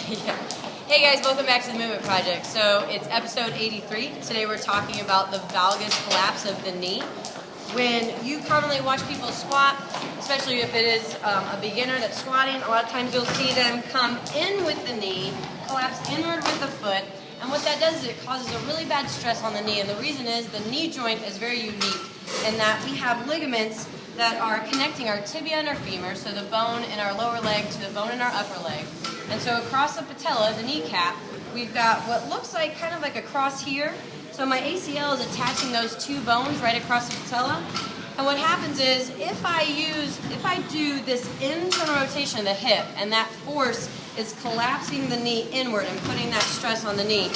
Yeah. Hey guys, welcome back to the Movement Project. So it's episode 83. Today we're talking about the valgus collapse of the knee. When you commonly watch people squat, especially if it is a beginner that's squatting, a lot of times you'll see them come in with the knee, collapse inward with the foot, and what that does is it causes a really bad stress on the knee. And the reason is the knee joint is very unique in that we have ligaments that are connecting our tibia and our femur, so the bone in our lower leg to the bone in our upper leg. And so across the patella, the kneecap, we've got what looks like kind of like a cross here. So my ACL is attaching those two bones right across the patella. And what happens is if I do this internal rotation of the hip and that force is collapsing the knee inward and putting that stress on the knee,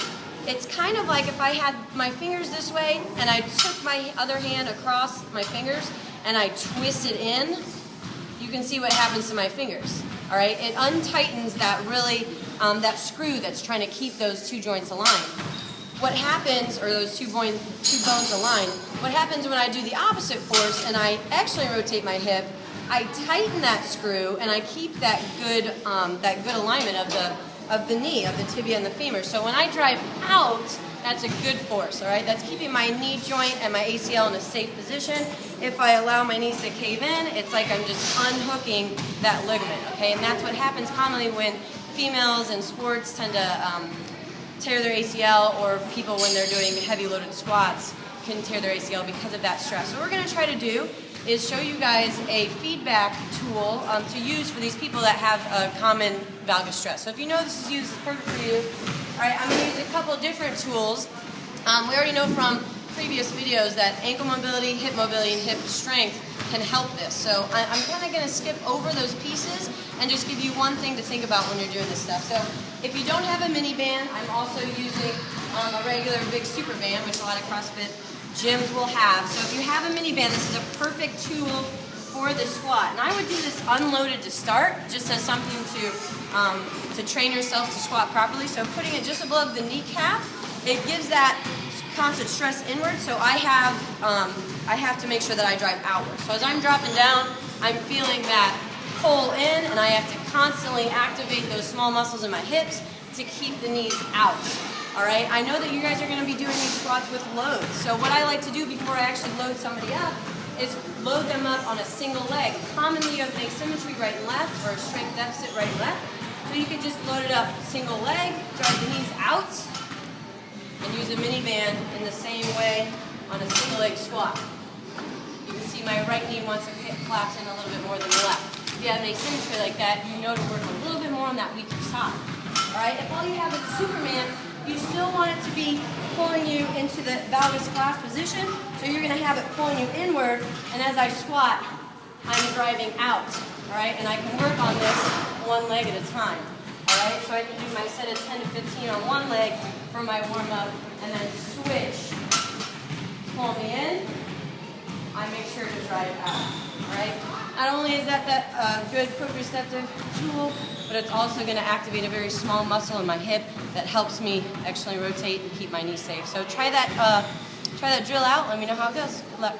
it's kind of like if I had my fingers this way and I took my other hand across my fingers and I twist it in, you can see what happens to my fingers. All right, it untightens that really, that screw that's trying to keep those two joints aligned. What happens, or those two bones aligned, what happens when I do the opposite force and I actually rotate my hip, I tighten that screw and I keep that good alignment of the knee, of the tibia and the femur. So when I drive out, that's a good force, all right? That's keeping my knee joint and my ACL in a safe position. If I allow my knees to cave in, it's like I'm just unhooking that ligament, okay? And that's what happens commonly when females in sports tend to tear their ACL, or people when they're doing heavy loaded squats can tear their ACL because of that stress. So what we're gonna try to do is show you guys a feedback tool to use for these people that have a common valgus stress. So if you know this is used, it's perfect for you. All right, I'm gonna use a couple of different tools. We already know from previous videos that ankle mobility, hip mobility, and hip strength can help this. So I'm kind of gonna skip over those pieces and just give you one thing to think about when you're doing this stuff. So if you don't have a mini band, I'm also using a regular big super band, which a lot of CrossFit gyms will have. So if you have a mini band, this is a perfect tool for the squat. And I would do this unloaded to start, just as something to train yourself to squat properly. So putting it just above the kneecap, it gives that constant stress inward. So I have to make sure that I drive outward. So as I'm dropping down, I'm feeling that pull in, and I have to constantly activate those small muscles in my hips to keep the knees out. All right, I know that you guys are going to be doing these squats with loads. So what I like to do before I actually load somebody up is load them up on a single leg. Commonly you have an asymmetry right and left, or a strength deficit right and left. So you could just load it up single leg, drive the knees out, and use a mini band in the same way on a single leg squat. You can see my right knee wants to collapse in a little bit more than the left. If you have an asymmetry like that, you know to work a little bit more on that weaker side. All right, if all you have is Superman, you still want it to be pulling you into the valgus collapse position, so you're going to have it pulling you inward, and as I squat, I'm driving out, all right? And I can work on this one leg at a time, all right? So I can do my set of 10 to 15 on one leg for my warm-up, and then switch, pull me in, I make sure to drive out, all right? Not only is that good proprioceptive tool, but it's also going to activate a very small muscle in my hip that helps me actually rotate and keep my knee safe. So try that drill out. Let me know how it goes. Good luck.